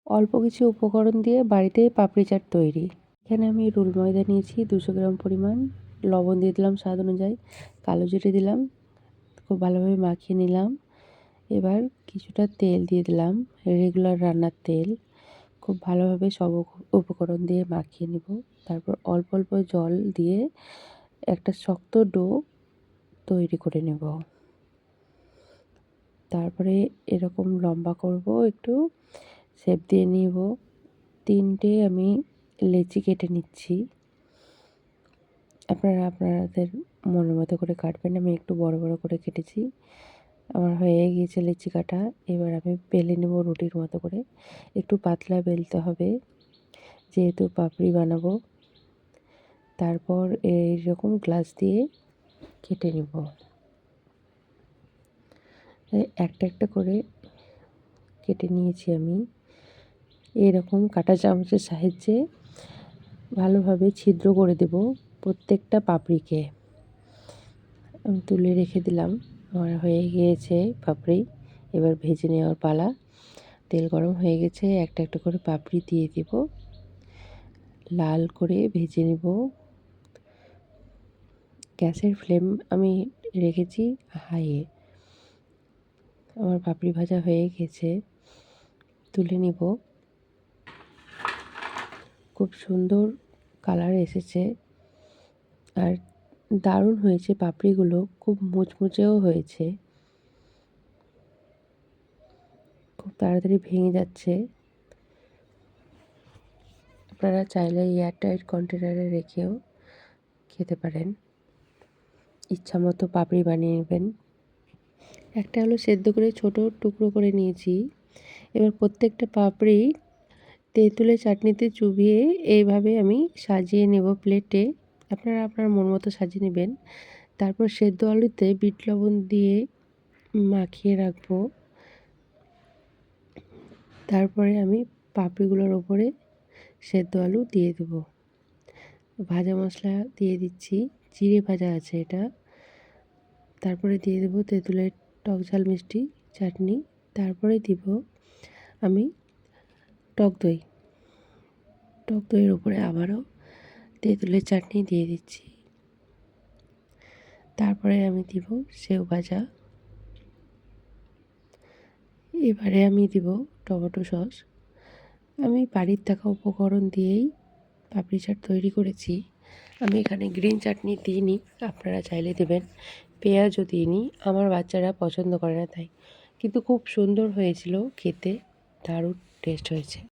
অল্প কিছু উপকরণ দিয়ে বাড়িতে পাপড়ি চাট তৈরি। এখানে আমি রুল ময়দা নিয়েছি 200 গ্রাম পরিমাণ, লবণ দিয়ে দিলাম স্বাদ অনুযায়ী, কালো জিরে দিলাম, খুব ভালোভাবে মাখিয়ে নিলাম। এবার কিছুটা তেল দিয়ে দিলাম, রেগুলার রান্নার তেল। খুব ভালোভাবে সব উপকরণ দিয়ে মাখিয়ে নেব। তারপর অল্প অল্প জল দিয়ে একটা শক্ত ডো তৈরি করে নেব। তারপরে এরকম লম্বা করব, একটু শেপ দিয়ে নিব। 3টে আমি লেচি কেটে নিচ্ছি। আপনারা আপনাদের মনের মতো করে কাটবেন। আমি একটু বড় বড় করে কেটেছি। আমার হয়ে গিয়েছে লেচি কাটা। এবার আমি বেলে নেব রুটির মতো করে। একটু পাতলা বেলতে হবে, যেহেতু পাপড়ি বানাবো। তারপর এইরকম গ্লাস দিয়ে কেটে নেব। একটা একটা করে কেটে নিয়েছি আমি। এরকম কাঁটা চামচের সাহায্যে ভালোভাবে ছিদ্র করে দেব প্রত্যেকটা পাপড়িকে। আমি তুলে রেখে দিলাম। আমার হয়ে গিয়েছে পাপড়ি। এবার ভেজে নেওয়ার পালা। তেল গরম হয়ে গেছে, একটা একটা করে পাপড়ি দিয়ে দেব। লাল করে ভেজে নেব। গ্যাসের ফ্লেম আমি রেখেছি হাইয়ে। আমার পাপড়ি ভাজা হয়ে গেছে, তুলে নিব। খুব সুন্দর কালার এসেছে আর দারুণ হয়েছে। পাপড়িগুলো খুব মুচমুচেও হয়েছে, খুব তাড়াতাড়ি ভেঙে যাচ্ছে। আপনারা চাইলে এয়ারটাইট কন্টেনারে রেখেও খেতে পারেন। ইচ্ছা মতো পাপড়ি বানিয়ে নেবেন। একটা হলো সেদ্ধ করে ছোট টুকরো করে নিয়েছি। এবার প্রত্যেকটা পাপড়ি তেঁতুলের চাটনিতে চুবিয়ে এইভাবে আমি সাজিয়ে নেব প্লেটে। আপনারা আপনার মন মতো সাজিয়ে নেবেন। তারপর সেদ্ধ আলুতে বিট লবণ দিয়ে মাখিয়ে রাখবো। তারপরে আমি পাপড়িগুলোর ওপরে সেদ্ধ আলু দিয়ে দেবো। ভাজা মশলা দিয়ে দিচ্ছি, জিরে ভাজা আছে এটা। তারপরে দিয়ে দেবো তেঁতুলের টক ঝাল মিষ্টি চাটনি। তারপরে দিব আমি টক দই। টক দইয়ের উপরে আবারও তেঁতুলের চাটনি দিয়ে দিচ্ছি। তারপরে আমি দিব সেও ভাজা। এবারে আমি দিব টমেটো সস। আমি বাড়ির থাকা উপকরণ দিয়েই পাপড়ি চাট তৈরি করেছি। আমি এখানে গ্রিন চাটনি দিইনি, আপনারা চাইলে দেবেন। পেঁয়াজও দিইনি, আমার বাচ্চারা পছন্দ করে না তাই। কিন্তু খুব সুন্দর হয়েছিল খেতে, দারুণ টেস্ট হয়েছে।